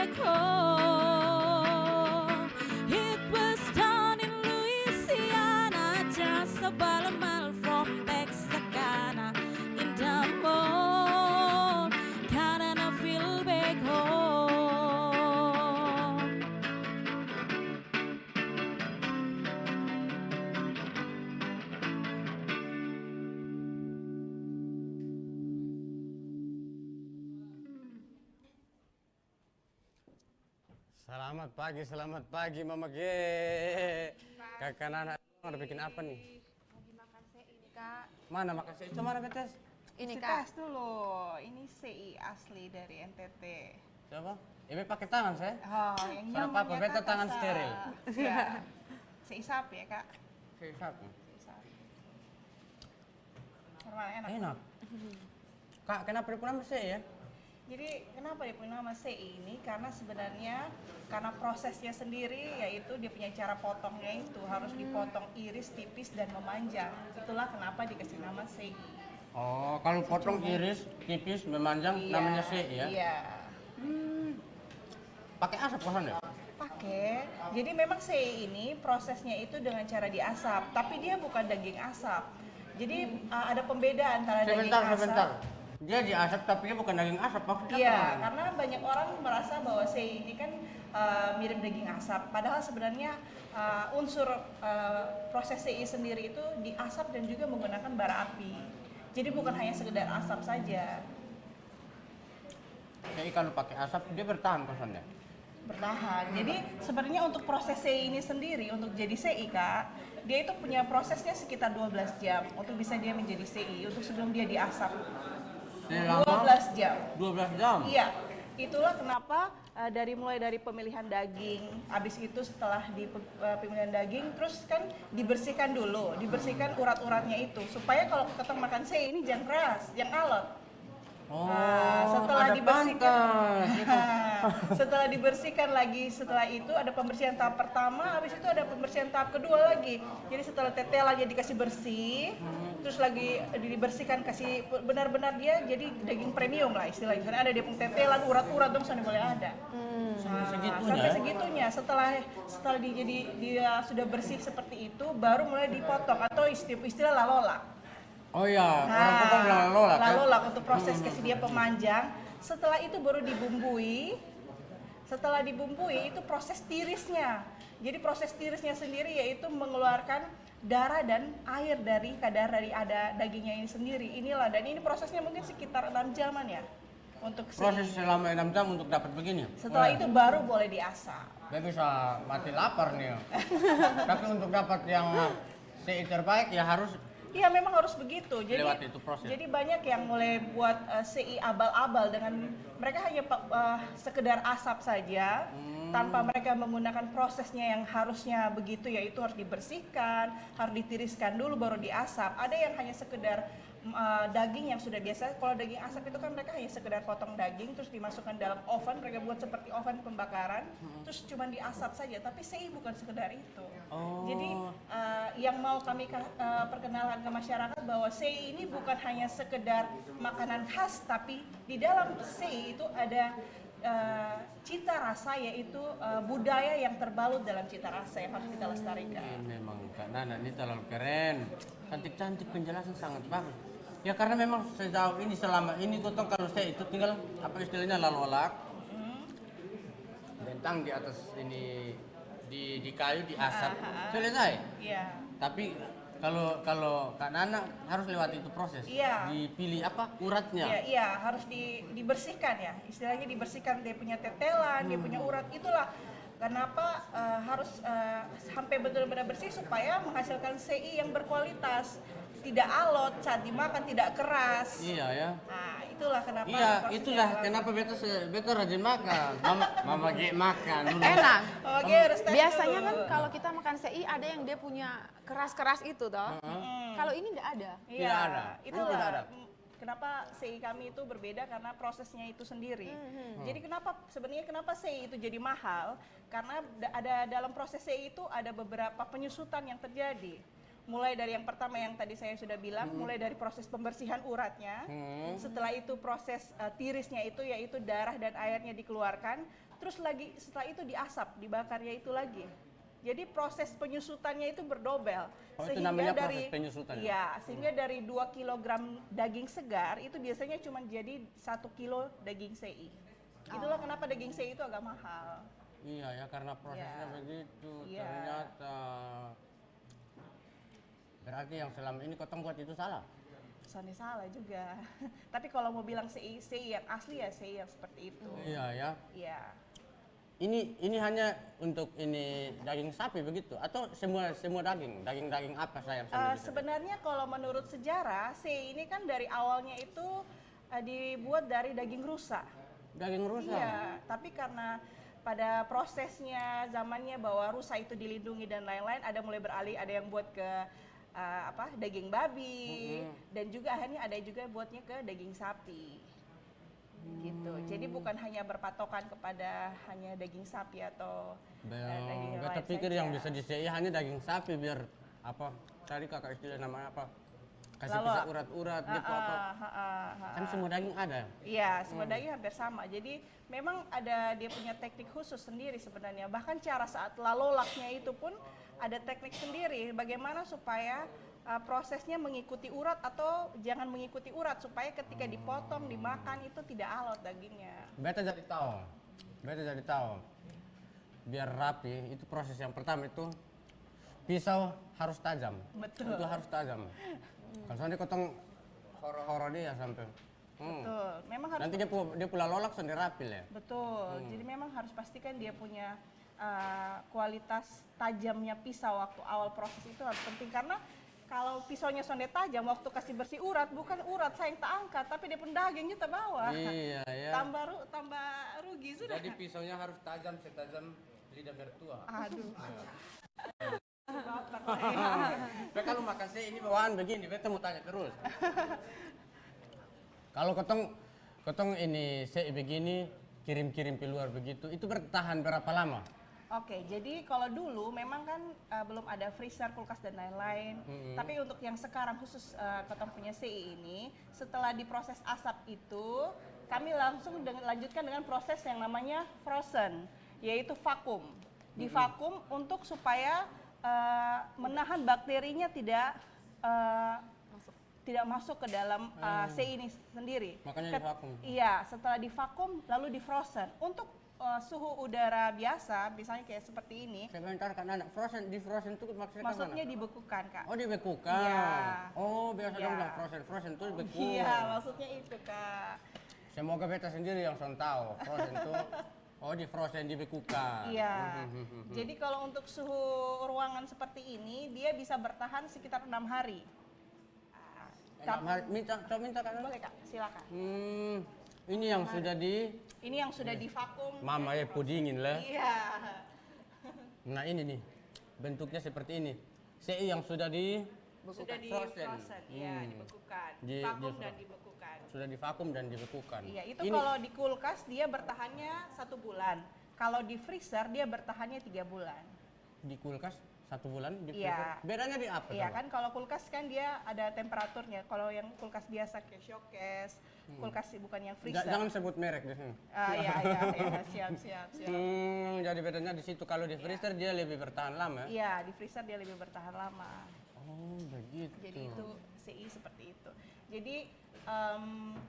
back home. It was done in Louisiana, just about a mile from Texarkana. In the morning, kinda feel back home. Selamat pagi Mama G. Kakak Nana ada bikin apa nih? Lagi makan sei ini kak. Mana makan sih? Itu mana Betes? Ini Isi kak. tes dulu. Ini CI asli dari NTT. Coba. Ini pakai tangan saya. Oh, yang Soalnya nyamannya Papa beta Kakak tangan sa- steril. Ya. CI sapi ya kak. Siap. CI sapi. Normal enak. Enak. Kak, kenapa dia nama sih ya? Jadi kenapa dia punya nama CI ini? Karena sebenarnya karena prosesnya sendiri yaitu dia punya cara potongnya itu harus dipotong iris, tipis dan memanjang. Itulah kenapa dikasih nama CI. Oh, kalau potong iris, tipis, memanjang, Iya, namanya sih ya? Iya. Pakai asap kosan ya? Pakai. Jadi memang sei ini prosesnya itu dengan cara diasap, tapi dia bukan daging asap. Jadi ada pembedaan antara daging asap. Sebentar. Dia diasap tapi dia bukan daging asap maksudnya Iya, apa? karena banyak orang merasa bahwa sei ini kan mirip daging asap. Padahal sebenarnya unsur proses sei sendiri itu diasap dan juga menggunakan bara api. Jadi bukan hanya sekedar asap saja. Jadi kalau pakai asap dia bertahan kosannya. Bertahan. Jadi sebenarnya untuk proses CI ini sendiri untuk jadi CI Kak, dia itu punya prosesnya sekitar 12 jam untuk bisa dia menjadi CI untuk sebelum dia diasap. Selama 12 jam. 12 jam. Iya. Itulah kenapa mulai dari pemilihan daging, habis itu setelah pemilihan daging terus kan dibersihkan dulu, dibersihkan urat-uratnya itu supaya kalau kita makan CI ini jangan keras, jangan alot. Oh, setelah ada dibersihkan, pantas. setelah dibersihkan lagi, setelah itu ada pembersihan tahap pertama, habis itu ada pembersihan tahap kedua lagi. Jadi setelah tetelannya dikasih bersih, terus lagi dibersihkan kasih benar-benar dia jadi daging premium lah istilahnya. Karena ada dia pun tetelan, urat-urat dong soalnya boleh ada. Sampai segitunya. Setelah dia sudah bersih seperti itu, baru mulai dipotong atau istilah lalola. Oh iya, orang Kupang bilang lalolak ya? Lalolak untuk proses kasih dia pemanjang. Setelah itu baru dibumbui. Setelah dibumbui itu proses tirisnya. Jadi proses tirisnya sendiri yaitu mengeluarkan darah dan air dari kadar dari ada dagingnya ini sendiri. Inilah dan ini prosesnya mungkin sekitar 6 jaman ya. Untuk Proses selama 6 jam untuk dapat begini. setelah itu baru boleh diasap. Dia bisa mati lapar nih. Tapi untuk dapat yang terbaik ya harus Iya memang harus begitu. Jadi lewat itu proses. Jadi banyak yang mulai buat CI abal-abal dengan mereka hanya sekedar asap saja tanpa mereka menggunakan prosesnya yang harusnya begitu yaitu harus dibersihkan, harus ditiriskan dulu baru diasap. Ada yang hanya sekedar daging yang sudah biasa. Kalau daging asap itu kan mereka hanya sekedar potong daging terus dimasukkan dalam oven, mereka buat seperti oven pembakaran, terus cuma diasap saja. Tapi CI bukan sekedar itu. Jadi yang mau kami perkenalkan ke masyarakat bahwa CI ini bukan hanya sekedar makanan khas, tapi di dalam CI itu ada cita rasa yaitu budaya yang terbalut dalam cita rasa yang harus kita lestarikan. memang Kak Nana ini terlalu keren. Cantik-cantik penjelasan sangat bagus. Ya karena memang sejauh ini selama ini gotong kalau saya itu tinggal apa istilahnya lalolak. Bentang di atas ini di kayu diasap. Selesai. Iya. Tapi kalau Kak Nana harus lewat itu proses. Iya. Dipilih apa uratnya. Iya, harus dibersihkan ya. Istilahnya dibersihkan dia punya tetelan, dia punya urat. Itulah kenapa harus sampai benar-benar bersih supaya menghasilkan CI yang berkualitas. Tidak alot, saat dimakan tidak keras. Iya ya. Nah, itulah kenapa. Iya, prosesnya itulah terlalu- kenapa beta rajin makan. Mama G makan dulu. Enak. Oke, harus tes Biasanya dulu. kan kalau kita makan sei ada yang dia punya keras-keras itu toh. Kalau ini nggak ada. Iya, Tidak ada. itulah. Tidak ada. Kenapa CI kami itu berbeda karena prosesnya itu sendiri. Jadi sebenarnya kenapa CI itu jadi mahal? Karena ada dalam proses CI itu ada beberapa penyusutan yang terjadi. Mulai dari yang pertama yang tadi saya sudah bilang, mulai dari proses pembersihan uratnya. Setelah itu proses tirisnya itu yaitu darah dan airnya dikeluarkan. terus lagi setelah itu diasap, dibakarnya itu lagi. Jadi proses penyusutannya itu berdobel. Oh, itu namanya proses penyusutan ya? Iya, sehingga dari 2 kilogram daging segar itu biasanya cuma jadi 1 kilo daging CI. Itulah kenapa daging CI itu agak mahal. Iya ya, karena prosesnya Iya. begitu. Iya. Ternyata berarti yang selama ini Kotong buat itu salah. Soalnya salah juga. Tapi kalau mau bilang CI yang asli ya CI yang seperti itu. Iya ya. Iya. Ini hanya untuk ini daging sapi begitu atau semua daging apa saya yang Sebenarnya kalau menurut sejarah CI ini kan dari awalnya itu dibuat dari daging rusa. daging rusa. Iya, tapi karena pada prosesnya zamannya bahwa rusa itu dilindungi dan lain-lain, ada mulai beralih, ada yang buat ke daging babi, dan juga akhirnya ada juga buatnya ke daging sapi. Gitu. Jadi bukan hanya berpatokan kepada hanya daging sapi atau daging yang Beta lain pikir saja. yang bisa di CI hanya daging sapi biar apa? Tadi kakak istilah namanya apa? Kasih Lalu, pisah urat-urat gitu apa? Kan semua daging ada. Iya, semua daging hampir sama. Jadi memang ada dia punya teknik khusus sendiri sebenarnya. Bahkan cara saat lalolaknya itu pun ada teknik sendiri. Bagaimana supaya prosesnya mengikuti urat atau jangan mengikuti urat supaya ketika dipotong dimakan itu tidak alot dagingnya. Beta jadi tahu. Biar rapi itu proses yang pertama itu pisau harus tajam. Betul. Itu harus tajam. Kalau soalnya Kotong horo-horo dia sampai. Betul. Memang harus Nanti dia pula lolak sendiri rapi ya. betul. Jadi memang harus pastikan dia punya kualitas tajamnya pisau waktu awal proses itu harus penting karena kalau pisaunya sonde tajam waktu kasih bersih urat bukan urat saya yang tak angkat tapi dia pun daging kita bawa. Iya ya. Tambah rugi sudah. Jadi pisaunya harus tajam setajam lidah mertua. Aduh. Beta kalau makan saya ini bawaan begini, beta mau tanya terus. Kalau kotong ini saya begini kirim-kirim keluar begitu, itu bertahan berapa lama? Oke, jadi kalau dulu memang kan belum ada freezer, kulkas dan lain-lain. Tapi untuk yang sekarang khusus Kotong punya CI ini, setelah diproses asap itu, kami langsung lanjutkan dengan proses yang namanya frozen, yaitu vakum. Divakum untuk supaya menahan bakterinya tidak masuk ke dalam CI ini sendiri. Makanya divakum. Iya, setelah divakum lalu difrozen. Untuk suhu udara biasa, misalnya kayak seperti ini, Sebentar kan anak di frozen itu maksudnya maksudnya mana? dibekukan, Kak. Oh dibekukan. Iya. Oh biasa Iya. dong bilang frozen itu dibeku. Iya, maksudnya itu, Kak. Semoga beta sendiri yang son tahu frozen itu. Oh di frozen dibekukan. Iya. Jadi kalau untuk suhu ruangan seperti ini, dia bisa bertahan sekitar 6 hari. Minta kan? Boleh, Kak, silakan. Ini yang sudah Ini yang sudah divakum. Mama ya pudingin lah. Iya. Nah ini nih bentuknya seperti ini. CI yang sudah Sudah di frozen. Iya, dibekukan. Vakum dan dibekukan. Sudah divakum dan dibekukan. Iya, itu kalau di kulkas dia bertahannya 1 bulan. Kalau di freezer dia bertahannya 3 bulan. Di kulkas 1 bulan di Iya. freezer. Bedanya di apa? Iya coba? kan kalau kulkas kan dia ada temperaturnya. Kalau yang kulkas biasa kayak showcase, kulkas bukan yang freezer. Jangan sebut merek di sini. Iya, siap. Jadi bedanya di situ kalau di freezer dia lebih bertahan lama. Iya, di freezer dia lebih bertahan lama. Oh begitu. Jadi itu CI seperti itu. Jadi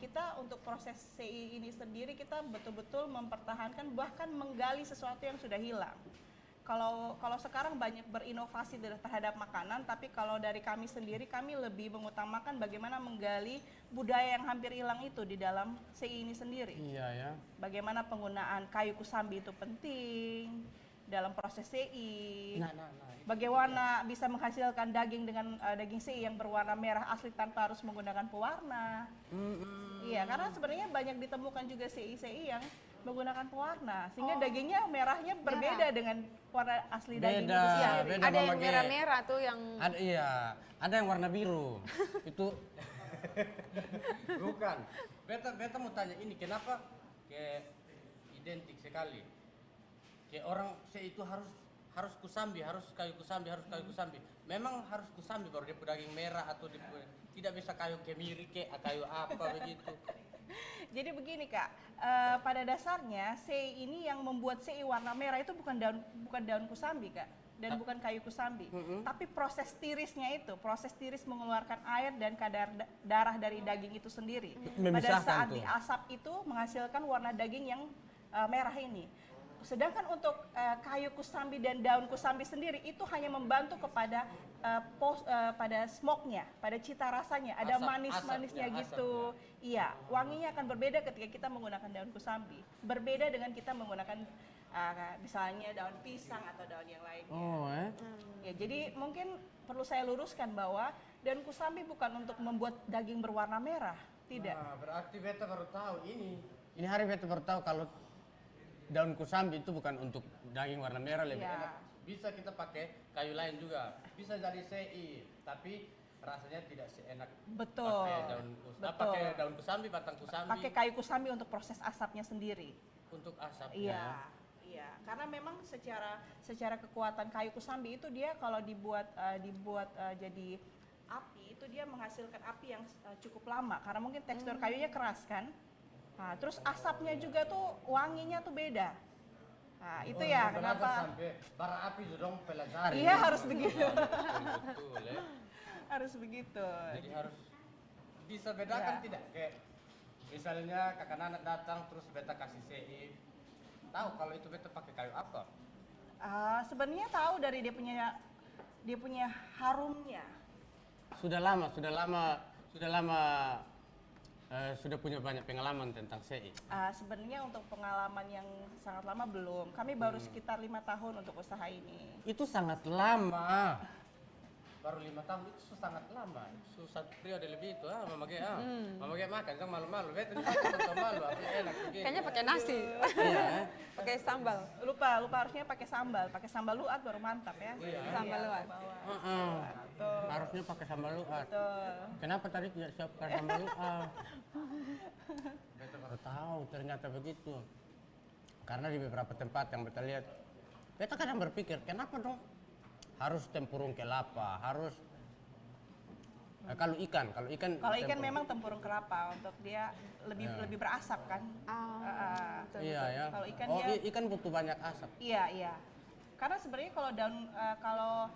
kita untuk proses CI ini sendiri kita betul-betul mempertahankan bahkan menggali sesuatu yang sudah hilang. Kalau sekarang banyak berinovasi terhadap makanan, tapi kalau dari kami sendiri kami lebih mengutamakan bagaimana menggali budaya yang hampir hilang itu di dalam CI ini sendiri. Iya ya. Bagaimana penggunaan kayu kusambi itu penting dalam proses CI. Bagaimana bisa menghasilkan daging dengan daging CI yang berwarna merah asli tanpa harus menggunakan pewarna. Iya, karena sebenarnya banyak ditemukan juga CI yang menggunakan pewarna sehingga dagingnya merahnya berbeda dengan warna asli daging itu sendiri. Beda, Ada yang Mama Ge. merah-merah tuh yang Ada yang warna biru. Itu bukan. Beta mau tanya ini kenapa kayak identik sekali. Kayak orang saya itu harus kusambi, harus kayu kusambi. Memang harus kusambi baru dia daging merah atau dia tidak bisa kayu kemiri kayak kayu apa begitu. Jadi begini Kak, pada dasarnya sei ini yang membuat sei warna merah itu bukan daun kusambi Kak, dan bukan kayu kusambi, tapi proses tirisnya itu, proses tiris mengeluarkan air dan kadar darah dari daging itu sendiri. Pada Memisahkan saat tuh. diasap itu menghasilkan warna daging yang merah ini. Sedangkan untuk kayu kusambi dan daun kusambi sendiri itu hanya membantu kepada pada smoke-nya, pada cita rasanya, ada Asap- manis-manisnya asapnya, gitu. Iya, wanginya akan berbeda ketika kita menggunakan daun kusambi. Berbeda dengan kita menggunakan misalnya daun pisang atau daun yang lainnya. Oh, Ya, jadi mungkin perlu saya luruskan bahwa daun kusambi bukan untuk membuat daging berwarna merah, tidak. Nah, berarti beta baru tahu ini. Ini hari beta baru tahu kalau daun kusambi itu bukan untuk daging warna merah, lebih Iya. enak. Bisa kita pakai kayu lain juga. Bisa jadi sei, tapi rasanya tidak seenak Betul. Betul. pakai daun kusambi, batang kusambi Pakai kayu kusambi untuk proses asapnya sendiri. untuk asapnya. Iya, iya. Karena memang secara kekuatan kayu kusambi itu dia kalau dibuat jadi api itu dia menghasilkan api yang cukup lama karena mungkin tekstur kayunya keras kan. Nah, terus asapnya juga tuh wanginya tuh beda. Nah, itu ya Kenapa kenapa sampai bara api dong pelajari. iya harus begitu. Betul, ya. Harus begitu. Jadi harus bisa bedakan Iya. tidak? Kayak misalnya kakak Nana datang terus beta kasih sei. Tahu kalau itu beta pakai kayu apa? Sebenarnya tahu dari dia punya harumnya. Sudah lama sudah punya banyak pengalaman tentang sei. Sebenarnya untuk pengalaman yang sangat lama belum. Kami baru sekitar 5 tahun untuk usaha ini. Itu sangat lama. Baru 5 tahun itu sangat lama. Susah periode lebih itu Mama Ge Mama Ge makan kan malu-malu. Beta ini makan atau malu apa yang enak begini. Kayaknya pakai nasi. Iya. Pakai sambal. Lupa harusnya pakai sambal luat baru mantap ya. Iya. Sambal luat. Heeh. Harusnya pakai sambal luat. Betul. Kenapa tadi tidak siapkan sambal luat? Beta baru tahu ternyata begitu. Karena di beberapa tempat yang beta lihat, beta kadang berpikir kenapa dong harus tempurung kelapa, harus kalau ikan Kalau ikan tempurung. memang tempurung kelapa untuk dia lebih berasap kan. Betul, Iya betul. ya. Kalau ikan oh, dia- ikan butuh banyak asap. Iya. Karena sebenarnya kalau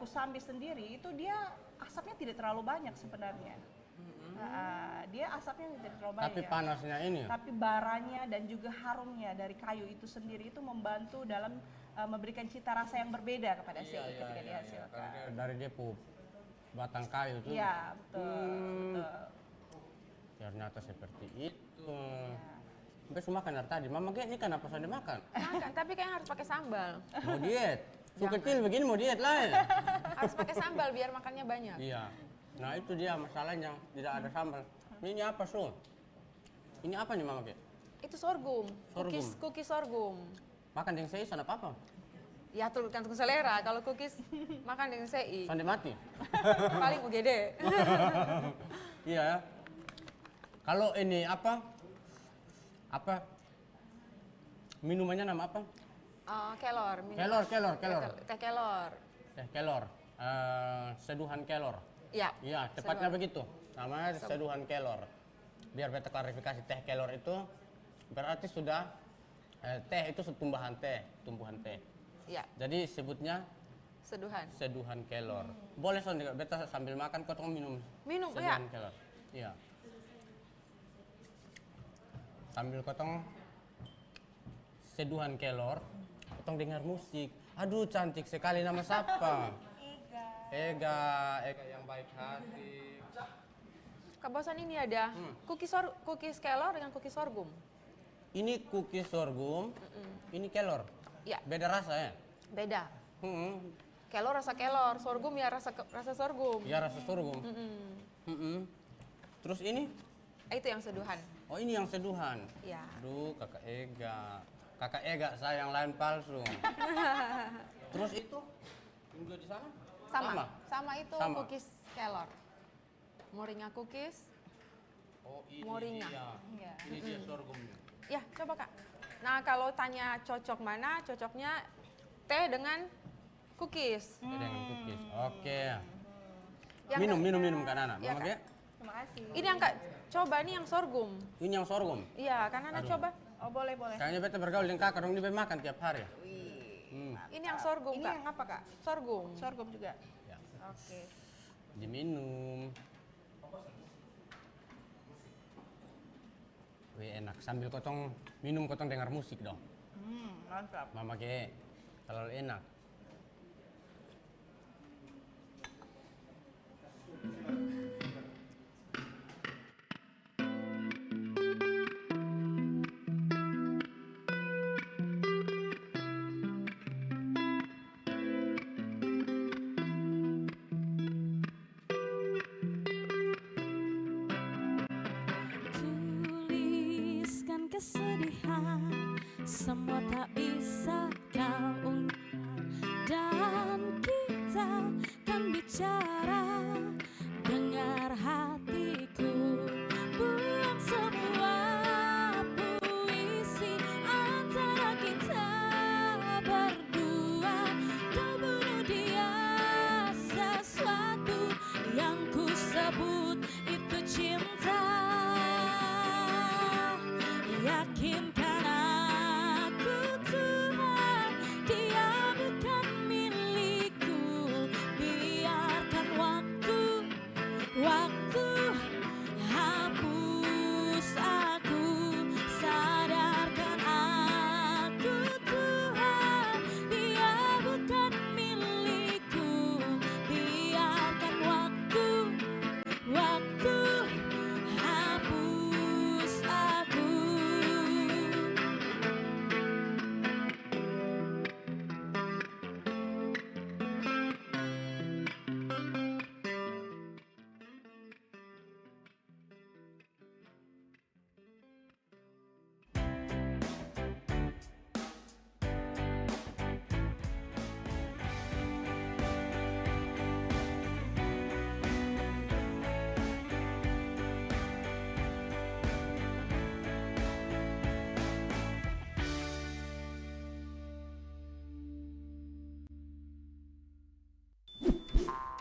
kusambi sendiri itu dia asapnya tidak terlalu banyak sebenarnya. Dia asapnya tidak terlalu banyak. Tapi panasnya ini. Tapi baranya dan juga harumnya dari kayu itu sendiri itu membantu dalam memberikan cita rasa yang berbeda kepada sei ketika dihasilkan. Karena dari dia batang kayu tuh. Iya, betul. Ternyata seperti itu. Sampai semua makan dari tadi. Mama Ge, ini kenapa saya dimakan? Makan, tapi kayaknya harus pakai sambal. Mau diet. Su kecil begini mau diet lah. Harus pakai sambal biar makannya banyak. Iya. Nah itu dia masalahnya, tidak ada sambal. Ini apa Su? Ini apa nih Mama Ge? Itu sorghum. Sorghum. Cookies sorghum. Makan dengan sei sana apa? Ya tergantung selera. Kalau cookies makan dengan sei. Sandi mati. Paling UGD. Iya. Kalau ini apa? Minumannya nama apa? Kelor. Kelor. Teh kelor. Teh kelor. Seduhan kelor. Ya. Iya, tepatnya begitu. Namanya seduhan kelor. Biar beta klarifikasi, teh kelor itu berarti sudah teh itu tumbuhan teh. Ya. Jadi sebutnya Seduhan. seduhan kelor. Boleh Son, beta sambil makan kotong minum. Minum, seduhan ya. kelor. Iya. Sambil kotong seduhan kelor, kotong dengar musik. Aduh, cantik sekali, nama siapa? Ega yang baik hati. Kak Bosan ini ada cookies kelor dengan cookies sorghum. Ini cookies sorghum, ini kelor. Ya, Beda rasa ya? beda. Hmm. Kelor rasa kelor, sorghum ya rasa sorghum. Ya rasa sorghum. Terus ini? Itu yang seduhan. Oh ini yang seduhan. Ya. Aduh, kakak Ega. Kakak Ega sayang lain palsu. Terus itu? Yang dua di sana? Sama itu Sama. cookies kelor. Moringa cookies. Oh ini Moringa. dia. Iya. Ini dia sorghumnya. Ya, coba Kak. Nah, kalau tanya cocok mana? Cocoknya teh dengan cookies. Dengan cookies. Oke. Yang Minum Kak Nana. Ya, Mama Kak. Ge? Terima kasih. Ini yang Kak coba nih yang sorghum. Ini yang sorghum. Iya, kan Ana Aduh. coba. Oh, boleh, boleh. Kayaknya beta bergaul dengan kakak dong, dia makan tiap hari. Wih. Ini yang sorghum, Ini Kak. yang apa, Kak? Sorghum. Sorghum juga. Ya. Oke. Diminum. Wih enak, sambil kotong minum kotong dengar musik dong. Mantap. Mama ke terlalu enak. Tuliskan kesedihan, semua tak bisa kau ungkap, dan kita kan bicara. Dengar hatiku, buang semua puisi antara kita berdua. Kau bunuh dia, sesuatu yang ku sebut itu cinta. Yakinkan aku Tuhan, dia bukan milikku. Biarkan waktu hapus aku. Sadarkan aku Tuhan, dia bukan milikku. Biarkan waktu hapus aku.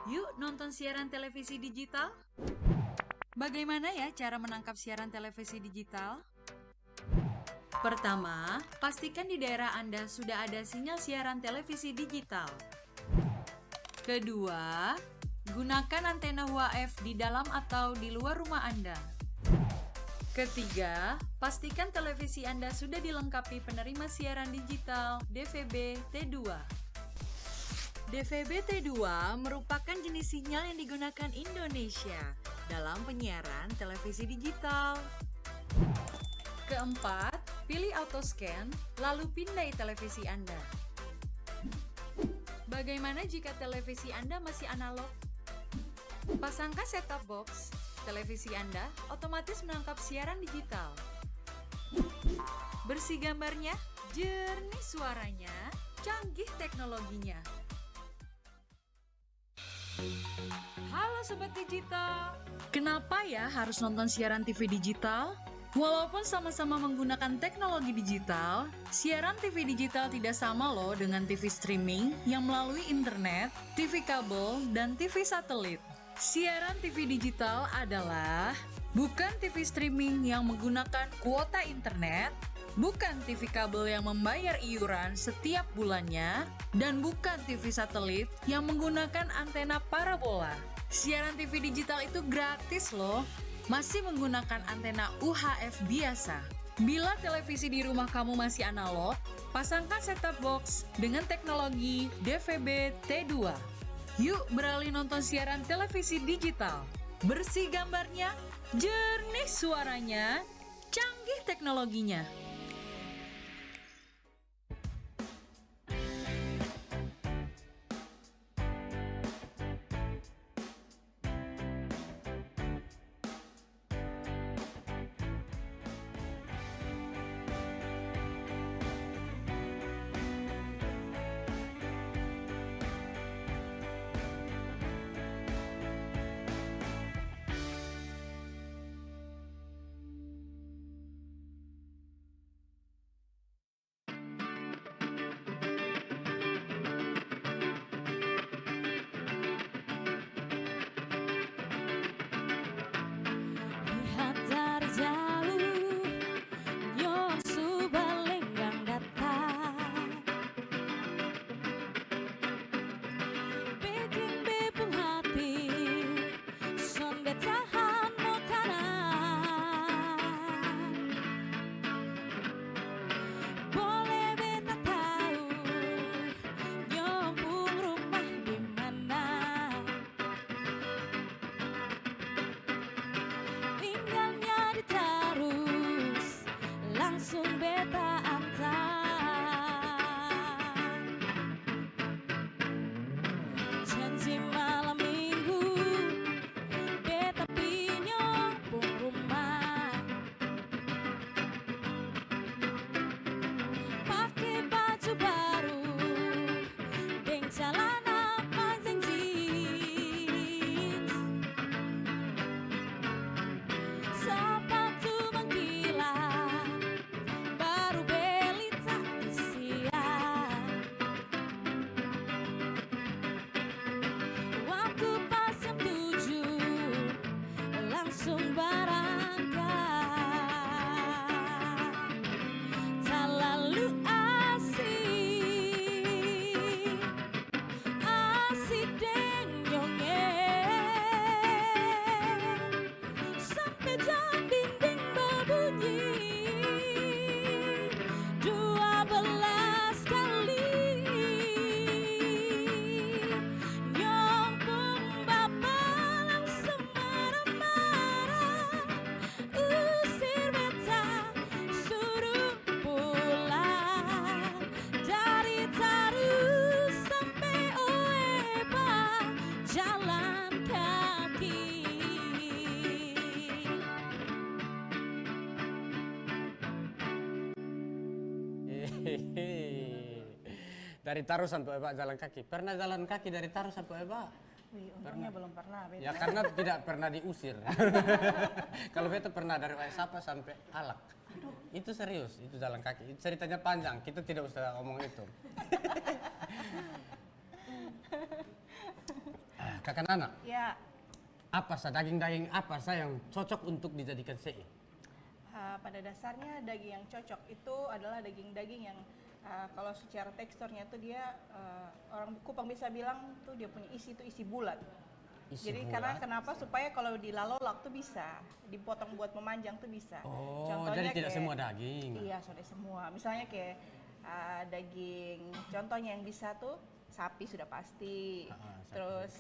Yuk nonton siaran televisi digital. Bagaimana ya cara menangkap siaran televisi digital? Pertama, pastikan di daerah Anda sudah ada sinyal siaran televisi digital. Kedua, gunakan antena UHF di dalam atau di luar rumah Anda. Ketiga, pastikan televisi Anda sudah dilengkapi penerima siaran digital DVB T2. DVB T2 merupakan jenis sinyal yang digunakan Indonesia dalam penyiaran televisi digital. Keempat, pilih autoscan, lalu pindai televisi Anda. Bagaimana jika televisi Anda masih analog? Pasangkan set-top box, televisi Anda otomatis menangkap siaran digital. Bersih gambarnya, jernih suaranya, canggih teknologinya. Halo Sobat Digital, kenapa ya harus nonton siaran TV digital? Walaupun sama-sama menggunakan teknologi digital, siaran TV digital tidak sama loh dengan TV streaming yang melalui internet, TV kabel, dan TV satelit. Siaran TV digital adalah bukan TV streaming yang menggunakan kuota internet, bukan TV kabel yang membayar iuran setiap bulannya, dan bukan TV satelit yang menggunakan antena parabola. Siaran TV digital itu gratis loh, masih menggunakan antena UHF biasa. Bila televisi di rumah kamu masih analog, pasangkan set-top box dengan teknologi DVB T2. Yuk beralih nonton siaran televisi digital. Bersih gambarnya, jernih suaranya, canggih teknologinya. Dari Taru sampai Ebak jalan kaki. Pernah jalan kaki dari Taru sampai Ebak? Wih, untungnya belum pernah. Beta. Ya karena tidak pernah diusir. Kalau beta pernah dari Waisapa sampai Alak. Itu serius, itu jalan kaki. Itu ceritanya panjang, kita tidak usah ngomong itu. Kakak Nana, Ya, apa sah daging-daging apa sah yang cocok untuk dijadikan CI? pada dasarnya daging yang cocok itu adalah daging-daging yang kalau secara teksturnya tuh dia orang Kupang bisa bilang tuh dia punya isi tuh isi bulat. Isi Jadi bulat? karena kenapa supaya kalau dilalolak tuh bisa dipotong buat memanjang tuh bisa. Oh, jadi tidak semua daging. Iya, sudah semua. Misalnya kayak daging, contohnya yang bisa tuh sapi sudah pasti, Sapi. terus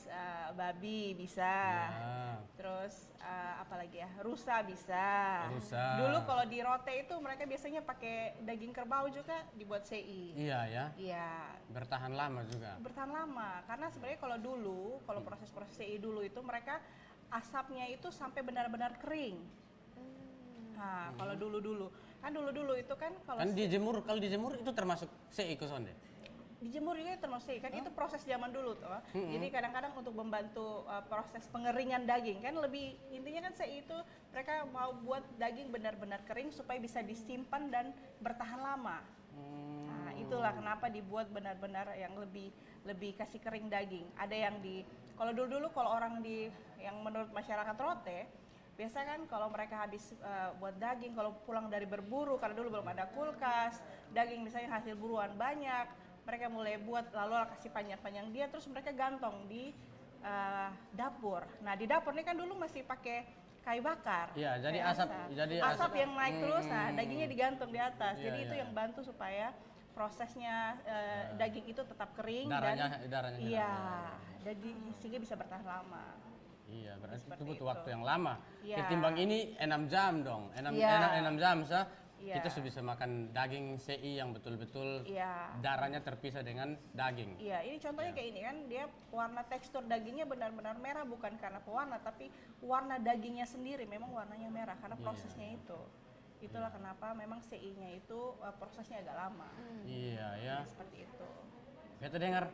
babi bisa, Ya. terus apa lagi ya, rusa bisa. Rusa. Dulu kalau di rote itu mereka biasanya pakai daging kerbau juga dibuat CI. Iya ya, Iya, bertahan lama juga. bertahan lama karena sebenarnya kalau dulu, kalau proses-proses CI dulu itu mereka asapnya itu sampai benar-benar kering. Nah, kalau dulu-dulu kan dulu-dulu itu kan kalau Kan dijemur, kalau dijemur itu termasuk CI kosonde. dijemur juga termasuk kan itu proses zaman dulu tuh. Jadi kadang-kadang untuk membantu proses pengeringan daging kan lebih intinya kan CI itu mereka mau buat daging benar-benar kering supaya bisa disimpan dan bertahan lama. Nah, itulah kenapa dibuat benar-benar yang lebih kasih kering daging. Ada yang kalau dulu-dulu kalau orang yang menurut masyarakat rote biasa kan kalau mereka habis buat daging kalau pulang dari berburu karena dulu belum ada kulkas, daging misalnya hasil buruan banyak, mereka mulai buat lalu kasih panjang-panjang dia terus mereka gantong di dapur. Nah, di dapur ini kan dulu masih pakai kayu bakar. Iya, jadi Kayak asap. yang naik terus, nah dagingnya digantung di atas. Iya, Jadi itu iya, yang bantu supaya prosesnya daging itu tetap kering Darahnya dan iya, jadi sehingga bisa bertahan lama. Iya, berarti Seperti itu butuh itu. waktu yang lama. Iya. Ketimbang ini 6 jam dong. 6 Iya. jam sah. Iya. Kita sudah bisa makan daging CI yang betul-betul Iya. darahnya terpisah dengan daging. Iya, ini contohnya kayak ini kan, dia warna tekstur dagingnya benar-benar merah bukan karena pewarna, tapi warna dagingnya sendiri memang warnanya merah karena prosesnya itu. Itulah kenapa memang CI-nya itu prosesnya agak lama. Iya ya. Seperti itu. Kita dengar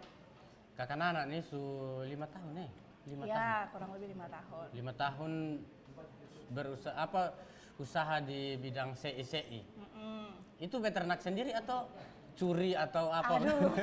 kakak Nana nih 5 tahun nih. 5 tahun. Ya, kurang lebih 5 tahun. 5 tahun usaha di bidang CI. Itu beternak sendiri atau curi atau apa? Aduh.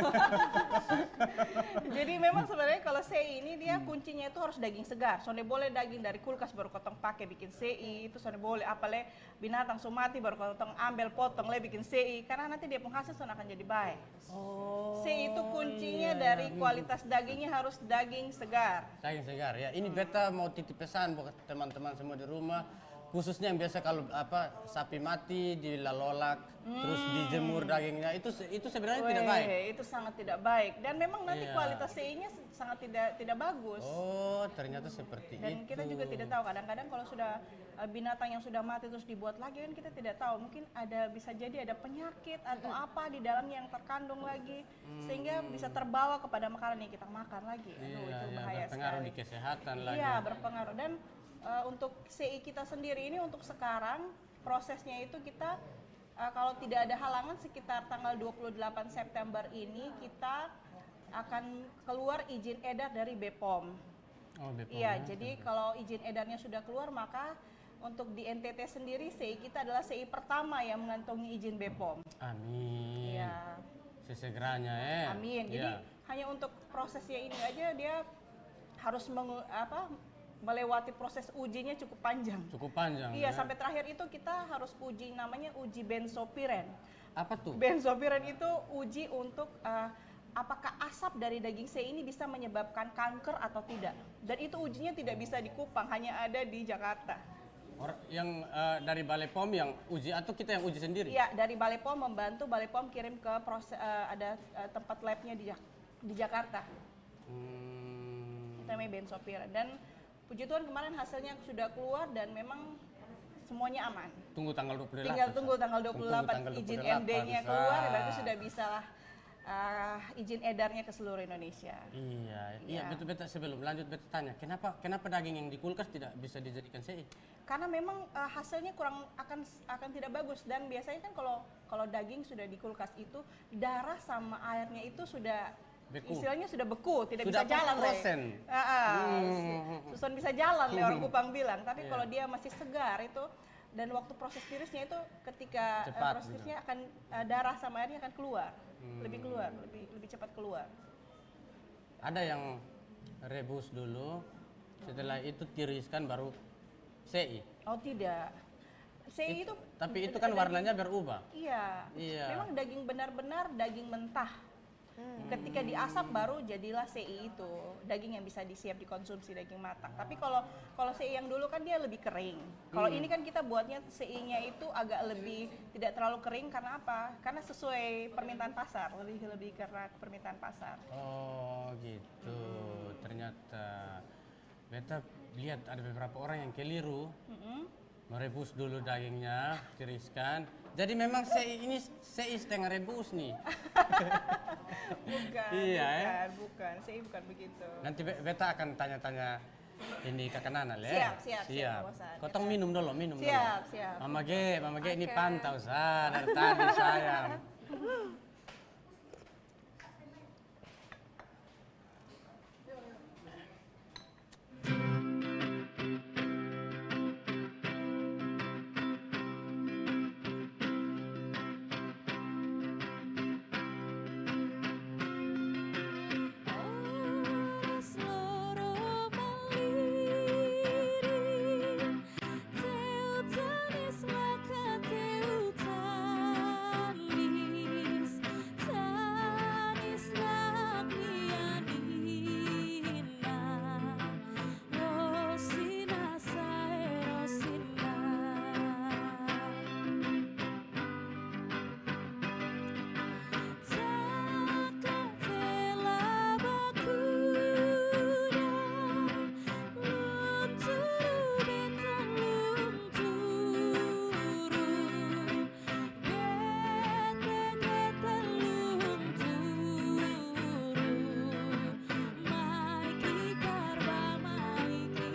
Jadi memang sebenarnya kalau CI ini dia kuncinya itu harus daging segar. Soalnya boleh daging dari kulkas baru kotong pakai bikin CI, itu soalnya boleh apalagi binatang sumati baru kotong ambil potong le bikin CI karena nanti dia penghasil soalnya akan jadi baik. Oh. CI itu kuncinya dari kualitas dagingnya harus daging segar. Daging segar ya. Ini beta mau titip pesan buat teman-teman semua di rumah. Khususnya yang biasa kalau sapi mati dilalolak terus dijemur dagingnya itu sebenarnya tidak baik. Itu sangat tidak baik dan memang nanti Iya. kualitas CI-nya sangat tidak bagus. Oh, ternyata seperti Dan itu. kita juga tidak tahu kadang-kadang kalau sudah binatang yang sudah mati terus dibuat lagi kan kita tidak tahu mungkin bisa jadi ada penyakit atau apa di dalamnya yang terkandung lagi sehingga bisa terbawa kepada makanan yang kita makan lagi. Aduh, itu bahaya berpengaruh sekali. di kesehatan lagi. Iya, berpengaruh dan untuk CI kita sendiri ini untuk sekarang prosesnya itu kita kalau tidak ada halangan sekitar tanggal 28 September ini kita akan keluar izin edar dari BPOM. Oh, BPOM Iya, ya. jadi kalau izin edarnya sudah keluar maka untuk di NTT sendiri CI kita adalah CI pertama yang mengantongi izin BPOM. Amin. Iya. Sesegeranya Amin. Jadi Iya. hanya untuk prosesnya ini aja dia harus melewati proses ujinya cukup panjang. Cukup panjang. Iya, ya. sampai terakhir itu kita harus uji namanya uji benzopiren. Apa tuh? Benzopiren itu uji untuk apakah asap dari daging CI ini bisa menyebabkan kanker atau tidak. Dan itu ujinya tidak bisa di Kupang, hanya ada di Jakarta. Yang dari Balai POM yang uji atau kita yang uji sendiri? Iya, dari Balai POM membantu, Balai POM kirim ke ada tempat labnya di Jakarta. Itu namanya benzopiren. Dan puji Tuhan kemarin hasilnya sudah keluar dan memang semuanya aman. Tunggu tanggal 28. Tinggal tunggu tanggal 28 izin MD-nya keluar, berarti sudah bisa lah izin edarnya ke seluruh Indonesia. Iya, Iya. betul sebelum lanjut betul tanya, kenapa daging yang di kulkas tidak bisa dijadikan sei? Karena memang hasilnya kurang akan tidak bagus, dan biasanya kan kalau daging sudah di kulkas itu darah sama airnya itu sudah Beku. istilahnya sudah beku, tidak Sudah bisa jalan. frozen. Susun bisa jalan nih orang Kupang bilang, tapi kalau dia masih segar itu, dan waktu proses tirisnya itu ketika Cepat proses gitu. tirisnya akan darah sama airnya akan keluar, lebih cepat keluar. Ada yang rebus dulu, setelah itu tiriskan baru sei. Oh tidak, sei itu Tapi itu kan warnanya berubah. iya, Iya. memang daging benar-benar daging mentah. Ketika diasap baru jadilah sei itu, daging yang bisa disiap dikonsumsi, daging matang. Tapi kalau sei yang dulu kan dia lebih kering. Kalau ini kan kita buatnya sei-nya itu agak lebih tidak terlalu kering, karena apa? Karena sesuai permintaan pasar, lebih karena permintaan pasar. Oh gitu, ternyata. Beta lihat ada beberapa orang yang keliru, merebus dulu dagingnya, tiriskan. Jadi memang sei setengah rebus nih. Bukan, Iya, bukan, sei bukan begitu. Nanti beta akan tanya-tanya ini Kakak Nana ya. Siap, Bosan. Kotong minum dulu. Siap. Mama G ini Oke. pantau dari tadi sayang. Seluruh melirik teutan laka teutan lis tanis laknian ina rosina sae rosina Takatela bakuda lunturu bintang lunturu Gete-gete lunturu Maiki karba maiki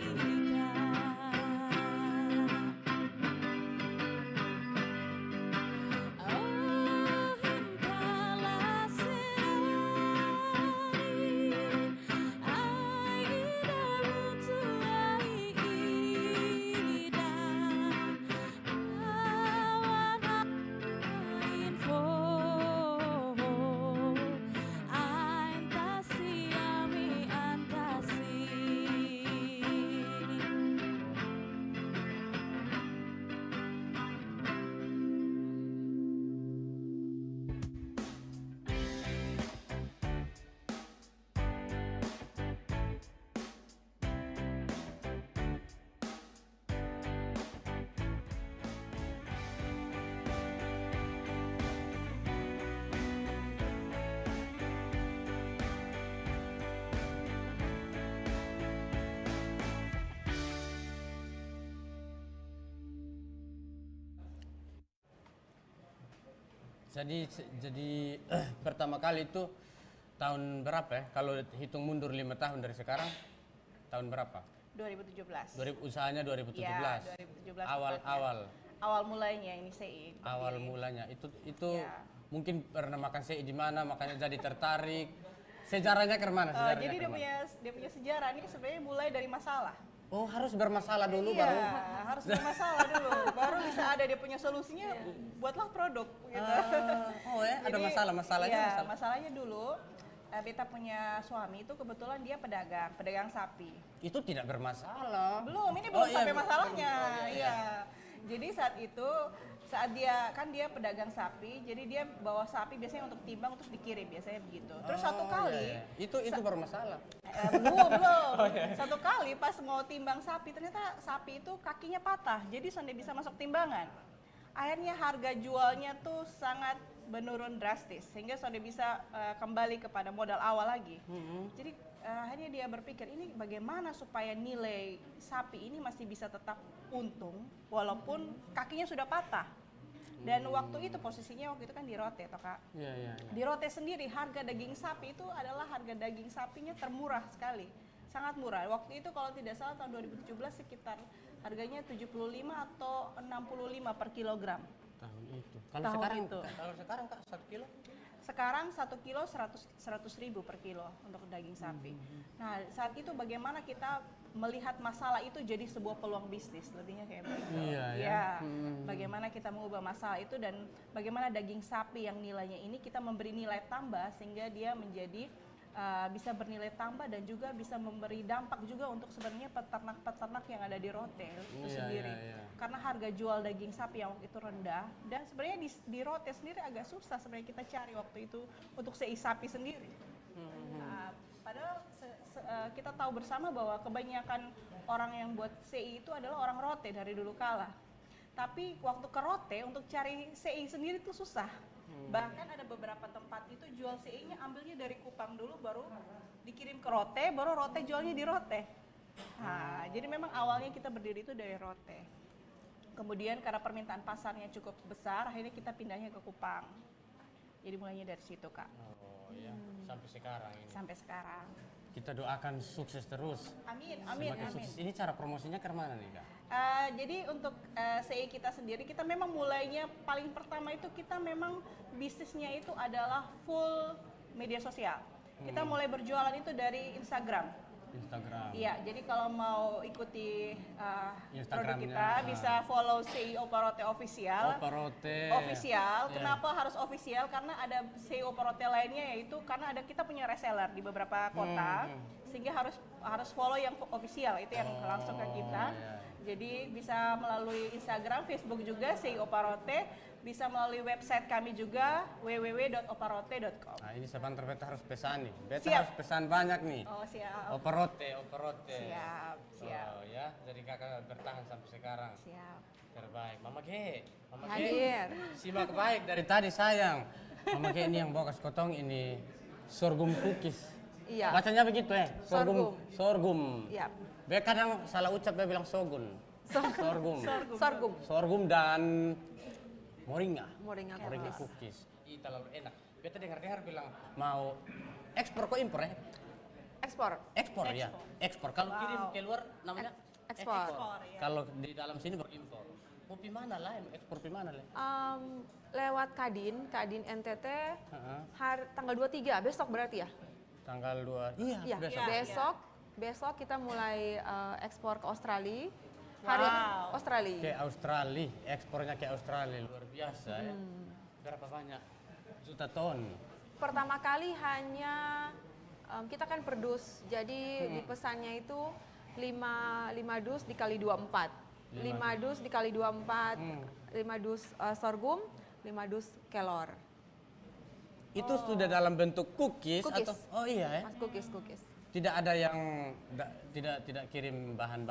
Jadi pertama kali itu tahun berapa ya? Kalau hitung mundur 5 tahun dari sekarang, tahun berapa? 2017. Usahanya 2017. Ya, 2017 Awal awal mulainya ini sei. awal mulanya itu Ya. mungkin pernah makan sei di mana makanya jadi tertarik. Sejarahnya ke mana? Sejarahnya Jadi ke mana? dia punya sejarah ini sebenarnya mulai dari masalah. Oh, harus bermasalah dulu Iya, baru. harus bermasalah dulu, baru bisa ada dia punya solusinya. Buatlah produk gitu. Ada Jadi, masalahnya. iya, masalahnya dulu Beta punya suami itu kebetulan dia pedagang sapi. Itu tidak bermasalah. Belum, ini belum iya, sampai belum. masalahnya. Iya. Jadi saat dia pedagang sapi, jadi dia bawa sapi biasanya untuk timbang terus dikirim, biasanya begitu. Terus satu kali Iya. Itu bermasalah. belum. Satu kali pas mau timbang sapi, ternyata sapi itu kakinya patah, jadi sonde bisa masuk timbangan. Akhirnya harga jualnya tuh sangat menurun drastis, sehingga sonde bisa kembali kepada modal awal lagi. Jadi akhirnya dia berpikir, ini bagaimana supaya nilai sapi ini masih bisa tetap untung walaupun kakinya sudah patah. Dan waktu itu posisinya waktu itu kan di Rote toh Kak. Iya, iya, iya. Di Rote sendiri harga daging sapi itu adalah harga daging sapinya termurah sekali. Sangat murah. Waktu itu kalau tidak salah tahun 2017 sekitar harganya 75 atau 65 per kilogram. Tahun itu. Kalau Tahun sekarang, itu. kalau sekarang Kak 1 kilo? Sekarang 1 kilo 100 ribu per kilo untuk daging sapi. Nah saat itu bagaimana kita melihat masalah itu jadi sebuah peluang bisnis, lebihnya kayak begitu. Iya, ya. Ya, bagaimana kita mengubah masalah itu dan bagaimana daging sapi yang nilainya ini kita memberi nilai tambah sehingga dia menjadi bisa bernilai tambah dan juga bisa memberi dampak juga untuk sebenarnya peternak-peternak yang ada di Rote itu Iya, sendiri. iya, iya. Karena harga jual daging sapi yang waktu itu rendah dan sebenarnya di Rote sendiri agak susah sebenarnya kita cari waktu itu untuk CI sapi sendiri. Nah, padahal kita tahu bersama bahwa kebanyakan orang yang buat CI itu adalah orang Rote dari dulu kala. Tapi waktu ke Rote untuk cari CI sendiri itu susah. Bahkan ada beberapa tempat itu jual CI-nya ambilnya dari Kupang dulu baru dikirim ke Rote, baru Rote jualnya di Rote. Nah, jadi memang awalnya kita berdiri itu dari Rote. Kemudian karena permintaan pasarnya cukup besar, akhirnya kita pindahnya ke Kupang. Jadi mulainya dari situ Kak, Oh iya, sampai sekarang ini. sampai sekarang. Kita doakan sukses terus. Amin, amin, Semakin amin. sukses. Ini cara promosinya ke mana nih Kak? Jadi untuk CI kita sendiri, kita memang mulainya paling pertama itu kita memang bisnisnya itu adalah full media sosial. Kita mulai berjualan itu dari Instagram. Instagram. Iya, jadi kalau mau ikuti produk Instagramnya, kita bisa follow CI Oparote Official. Oparote. Official. Iya. Kenapa harus official? Karena ada CI Oparote lainnya yaitu karena kita punya reseller di beberapa kota, sehingga harus follow yang official itu yang langsung ke kita. iya. Jadi bisa melalui Instagram, Facebook juga CI Oparote, bisa melalui website kami juga www.oparote.com. Nah ini sebentar beta harus pesan nih. Beta Siap. harus pesan banyak nih. Oh siap, Oparote, Oparote. siap, siap, Oh ya, jadi kakak bertahan sampai sekarang. siap. Terbaik. Mama Ge. Mama Ge. Hadir. Simak baik dari tadi sayang. Mama Ge ini yang bawa kas kotong ini sorghum cookies. Iya. Bacanya begitu ya? Sorghum. Sorghum. Iya. Be kadang salah ucap dia bilang sogun. Sorghum. Sorghum. Sorghum dan moringa. Moringa Moringa cookies. cookies. Ih, terlalu enak. Beta dengar-dengar bilang mau ekspor kok impor ya? Ekspor. Ekspor ya? Ekspor. Kalau kirim ke luar namanya Ekspor. Kalau di dalam sini baru impor. Mau pi mana lah? Ekspor pi mana lah? Lewat Kadin NTT Heeh. tanggal 23 besok berarti ya? Tanggal 2. Iya, Iya, besok. besok kita mulai ekspor ke Australia. Hari Australia. Ke Australia, ekspornya ke Australia luar biasa ya. Berapa banyak? Juta ton. Pertama kali hanya kita kan per dus. Jadi di pesannya itu 5 dus dikali 24. 5 dus dikali 24, 5 dus sorghum, 5 dus kelor. Itu sudah dalam bentuk cookies, Cookies. atau oh iya ya. Mas cookies. Tidak ada yang tidak kirim bahan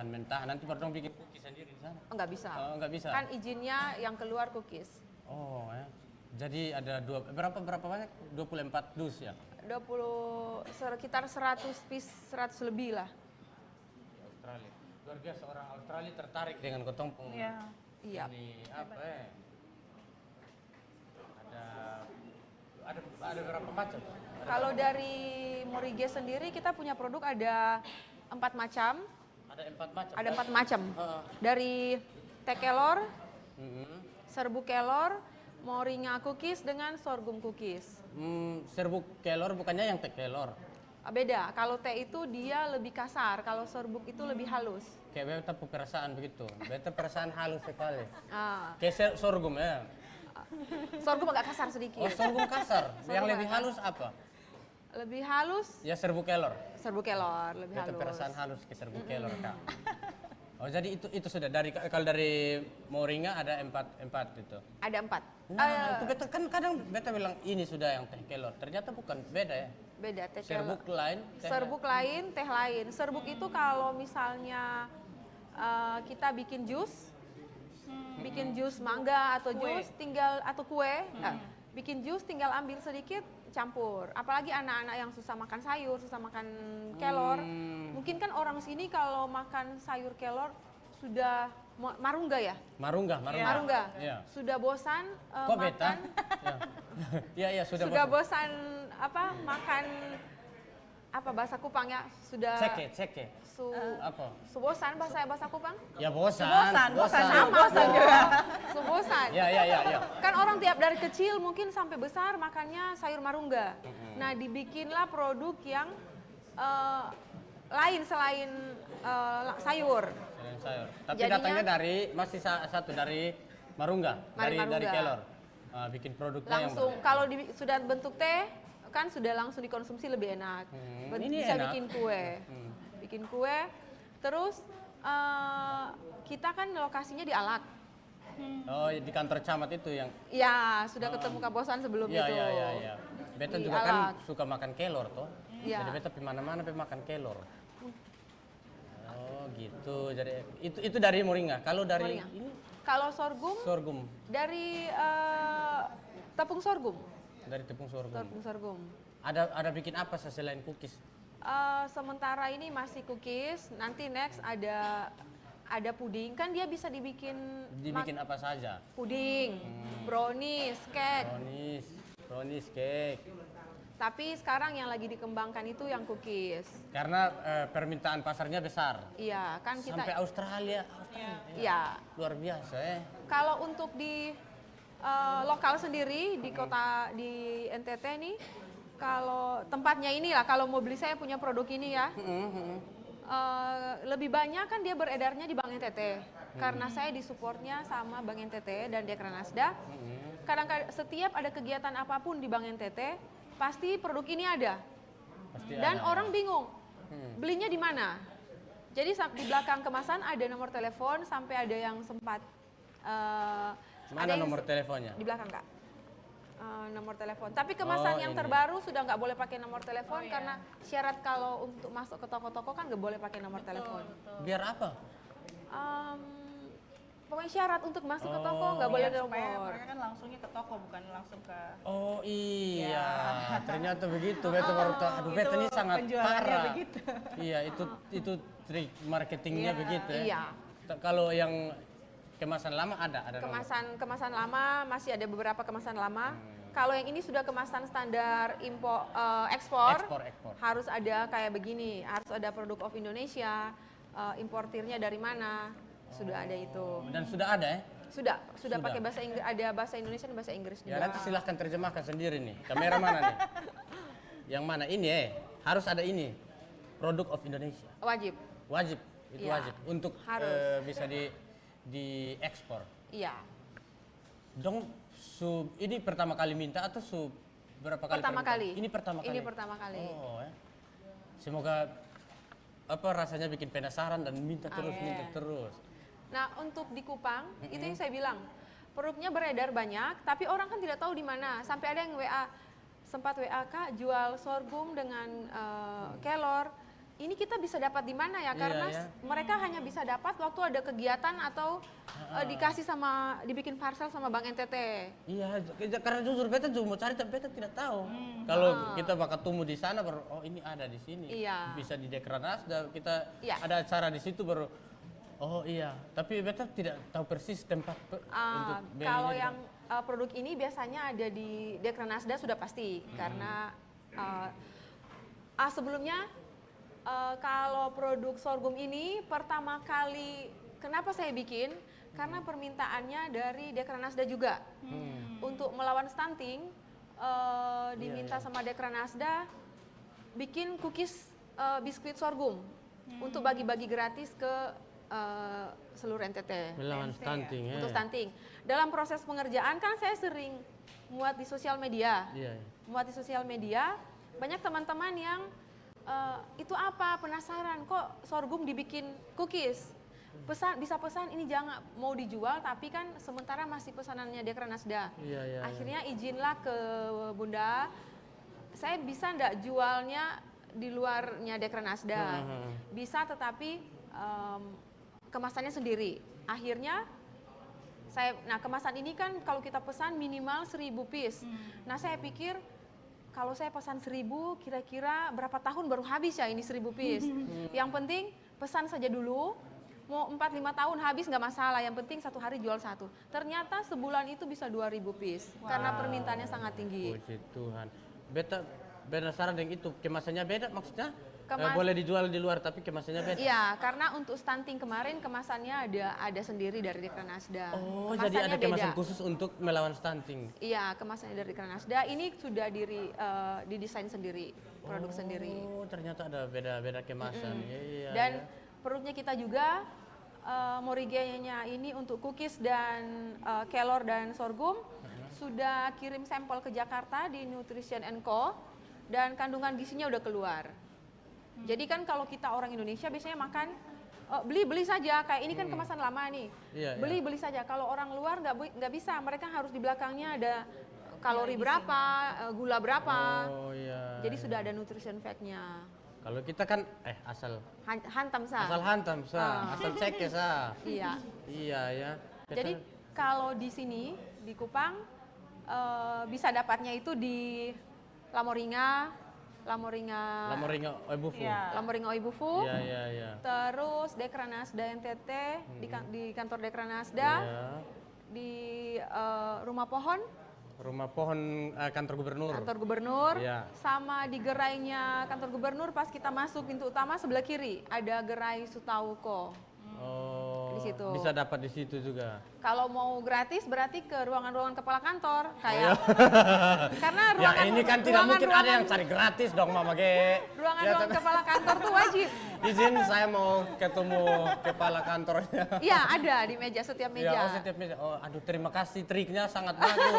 mentah. Nanti baru dong bikin cookies sendiri di sana. Oh, nggak bisa. Oh, nggak bisa. Kan izinnya yang keluar cookies. Oh ya. Jadi ada berapa banyak? 24 dus ya. 20 sekitar 100 piece, 100 lebih lah. Di Australia. Luar biasa orang Australia tertarik dengan kotong peng. Iya. Iya. Ini apa ya? Ada berapa macam? Kalau dari Morige sendiri kita punya produk ada 4 macam. Ada 4 macam. Ada 4 macam. Heeh. Dari teh kelor, Mhm. serbuk kelor, moringa cookies dengan sorghum cookies. Serbuk kelor bukannya yang teh kelor. Beda, kalau teh itu dia lebih kasar, kalau serbuk itu lebih halus. Kayak beta perasaan begitu. Beta perasaan halus sekali. Ah, Kayak sorghum ya. sorghum agak kasar sedikit. Oh sorghum kasar. Yang Sorghum lebih kasar. halus apa? Lebih halus, Ya serbuk kelor. serbuk kelor lebih Beta halus. perasaan halus ke serbuk kelor kak. Oh jadi itu sudah kalau dari moringa ada empat itu. Ada 4. Nah, itu beta kan kadang beta bilang ini sudah yang teh kelor. Ternyata bukan, beda ya. Beda teh kelor. Serbuk lain. Serbuk lain, teh lain. Serbuk itu kalau misalnya kita bikin jus mangga atau jus tinggal atau kue, bikin jus tinggal ambil sedikit campur. Apalagi anak-anak yang susah makan sayur, susah makan kelor. Mungkin kan orang sini kalau makan sayur kelor sudah Marungga ya? Marungga. Marungga. Iya. Sudah bosan Kok beta? makan Iya, sudah sudah bosan apa makan apa bahasa Kupangnya sudah Ceke. Apa? bosan bahasa Kupang? Ya bosan. Sama juga. Bosan. Iya. Kan orang tiap dari kecil mungkin sampai besar makannya sayur marungga. Nah, dibikinlah produk yang lain selain sayur. Selain sayur. Tapi Jadinya- datangnya dari masih satu dari Marungga, dari Marungga. Kelor. Bikin produknya Langsung kalau sudah bentuk teh kan sudah langsung dikonsumsi lebih enak. Ini Bisa enak. bikin kue. Bikin kue. Terus kita kan lokasinya di Alak. Oh, di kantor camat itu yang Ya, sudah ketemu Kak Bosan sebelum Iya. itu. Beta Di juga kan Alak. suka makan kelor toh. Iya. Jadi beta pergi mana-mana makan kelor. Oh, gitu. Jadi itu dari moringa. Kalau dari Moringa. ini Kalau sorghum sorghum, dari tepung sorghum. dari tepung sorghum. Tepung sorghum. Ada bikin apa selain cookies? Sementara ini masih cookies, nanti next ada puding. Kan dia bisa dibikin Dibikin apa saja? puding, brownies, cake. Brownies, cake. Tapi sekarang yang lagi dikembangkan itu yang cookies. Karena permintaan pasarnya besar. Iya, kan kita Sampai Australia. iya. Luar biasa Kalau untuk di lokal sendiri di kota di NTT nih, kalau tempatnya inilah kalau mau beli saya punya produk ini ya. Lebih banyak kan dia beredarnya di Bank NTT. Karena saya disupportnya sama Bank NTT dan Dekranasda. Kadang-kadang setiap ada kegiatan apapun di Bank NTT, pasti produk ini ada. Pasti Dan ada. orang bingung, belinya di mana? Jadi di belakang kemasan ada nomor telepon, sampai ada yang sempat Mana nomor teleponnya? di belakang Kak. Nomor telepon. Tapi kemasan yang ini. terbaru sudah nggak boleh pakai nomor telepon karena syarat kalau untuk masuk ke toko-toko kan nggak boleh pakai nomor telepon. Biar apa? Pokoknya syarat untuk masuk ke toko nggak boleh ada Supaya nomor. mereka kan langsungnya ke toko bukan langsung ke Oh iya, ternyata begitu. Beta baru tahu. Aduh, beta ini sangat penjualannya parah. begitu. Iya, itu trik marketingnya begitu ya. Iya. Kalau yang kemasan lama ada nomor. Kemasan lama masih ada beberapa kemasan lama. Kalau yang ini sudah kemasan standar ekspor, Ekspor. harus ada kayak begini, harus ada produk of Indonesia, importirnya dari mana, sudah ada itu. Dan sudah ada ya? Sudah pakai bahasa Inggris, ada bahasa Indonesia dan bahasa Inggris Ya juga. nanti silahkan terjemahkan sendiri nih. Kamera mana nih? Yang mana? Ini harus ada ini. Produk of Indonesia. Wajib. Wajib, itu Iya, wajib. Untuk harus. bisa diekspor. Iya. Dong, ini pertama kali minta atau berapa kali? Pertama permintaan? kali. Ini pertama kali. Ini pertama kali. Oh, ya. Semoga rasanya bikin penasaran dan minta terus. Nah, untuk di Kupang, itu yang saya bilang, produknya beredar banyak, tapi orang kan tidak tahu di mana. Sampai ada yang sempat WA, Kak, jual sorghum dengan kelor. Ini kita bisa dapat di mana ya? Karena mereka hanya bisa dapat waktu ada kegiatan atau dikasih dibikin parcel sama Bank NTT. Iya, karena jujur beta juga mau cari tapi beta tidak tahu. Kalau kita bakal tumbuh di sana baru ini ada di sini. Iya. Bisa di Dekranasda kita Iya. ada acara di situ baru iya. Tapi beta tidak tahu persis tempat untuk belinya. Kalau di yang mana. produk ini biasanya ada di Dekranasda sudah pasti karena sebelumnya kalau produk sorghum ini pertama kali kenapa saya bikin karena permintaannya dari Dekranasda juga untuk melawan stunting diminta sama Dekranasda bikin cookies biskuit sorghum untuk bagi-bagi gratis ke seluruh NTT. Melawan stunting ya. Untuk stunting. Dalam proses pengerjaan kan saya sering muat di sosial media. Iya. Muat di sosial media, banyak teman-teman yang itu apa penasaran kok sorghum dibikin cookies. Bisa pesan ini jangan mau dijual tapi kan sementara masih pesanannya Dekranasda. Iya. Akhirnya izinlah ke Bunda, saya bisa ndak jualnya di luarnya Dekranasda. Bisa tetapi kemasannya sendiri. Akhirnya kemasan ini kan kalau kita pesan minimal 1000 piece. Nah saya pikir kalau saya pesan 1000 kira-kira berapa tahun baru habis ya ini 1000 piece. Yang penting pesan saja dulu. mau 4-5 tahun habis nggak masalah, yang penting 1 hari jual 1. Ternyata sebulan itu bisa 2.000 piece karena permintaannya sangat tinggi. Puji Tuhan. Beta penasaran dengan itu, kemasannya beda maksudnya? Kemas- Boleh dijual di luar tapi kemasannya beda? Iya, karena untuk stunting kemarin kemasannya ada sendiri dari Dekranasda. Oh, Kemasannya jadi ada kemasan beda. khusus untuk melawan stunting? Iya, kemasannya dari Dekranasda. Ini sudah didesain sendiri, produk sendiri. Oh, ternyata ada beda-beda kemasan. Iya, Dan iya. produknya kita juga Morigenya ini untuk cookies dan kelor dan sorghum sudah kirim sampel ke Jakarta di Nutrition Co dan kandungan gizinya udah keluar. Jadi kan kalau kita orang Indonesia biasanya makan beli saja, kayak ini kan kemasan lama nih. Iya, Beli saja. Kalau orang luar nggak bisa, mereka harus di belakangnya ada kalori berapa, gula berapa. Oh iya. Jadi sudah ada nutrition fact-nya. Kalau kita kan asal Hantam sah. hantam asal cek ya sa. Iya. Iya ya. Jadi kalau di sini di Kupang bisa dapatnya itu di Lamoringa Lamoringa Oibufu. Iya. Lamoringa Oibufu. Iya. Terus Dekranasda NTT di kantor Dekranasda, Iya. di Rumah Pohon Rumah Pohon kantor gubernur. kantor gubernur, Iya. sama di gerainya kantor gubernur pas kita masuk pintu utama sebelah kiri ada gerai Sutauko. Oh. Di situ. Bisa dapat di situ juga. Kalau mau gratis berarti ke ruangan-ruangan kepala kantor kayak karena Ya ruangan ini kan tidak mungkin ada yang cari gratis dong Mama Ge. ruangan-ruangan Ya, kepala kantor tuh wajib. izin saya mau ketemu kepala kantornya. Iya, ada di meja setiap meja. Ya, setiap meja. Oh, aduh terima kasih, triknya sangat bagus.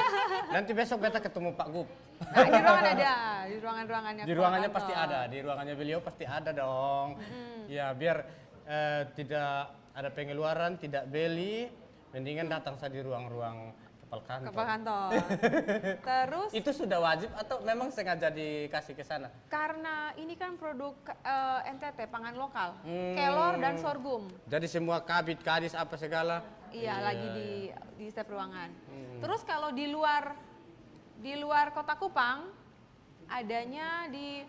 Nanti besok beta ketemu Pak Gup. Nah, di ruangan ada, di ruangannya. Di ruangannya pasti ada, di ruangannya beliau pasti ada dong. Ya, biar tidak ada pengeluaran, tidak beli, mendingan datang saya di ruang-ruang kepala kantor. Kepala kantor. Terus Itu sudah wajib atau memang sengaja dikasih ke sana? karena ini kan produk NTT pangan lokal, kelor dan sorghum. Jadi semua kabit, kadis apa segala. Iya, lagi di setiap ruangan. Terus kalau di luar Kota Kupang adanya di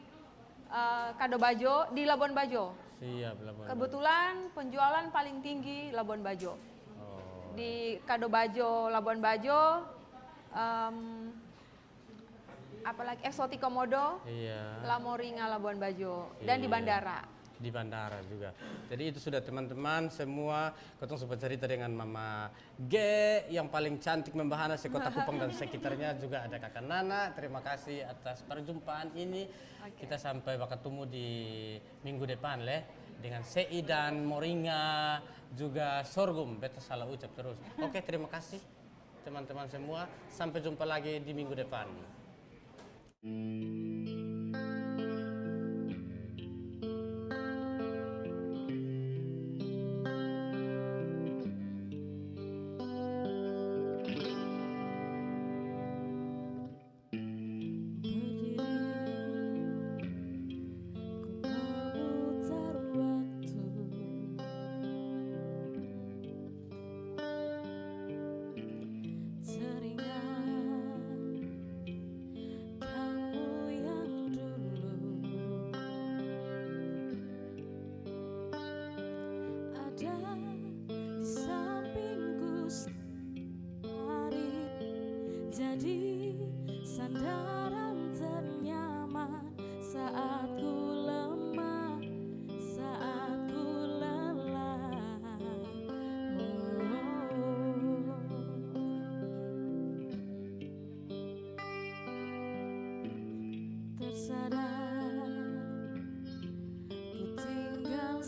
Kadobajo, di Labuan Bajo. Siap, Labuan. Kebetulan penjualan paling tinggi Labuan Bajo. Oh. Di Kadobajo, Labuan Bajo, apalagi Exotic Komodo, Iya. Lamoringa, Labuan Bajo, dan di Iya. bandara. Di bandara juga. Jadi itu sudah teman-teman semua ketong sempat cerita dengan Mama G yang paling cantik membahana sekota Kupang dan sekitarnya, juga ada Kakak Nana. Terima kasih atas perjumpaan ini. Kita sampai bertemu di minggu depan dengan CI dan Moringa juga sorghum. Beta salah ucap terus. Oke, terima kasih teman-teman semua. Sampai jumpa lagi di minggu depan. Berdiri, ku memutar waktu. Teringat kamu yang dulu ada di sampingku sehari, jadi sandaran ternyaman saat ku lemah, saat ku lelah. Tersadar ku tinggal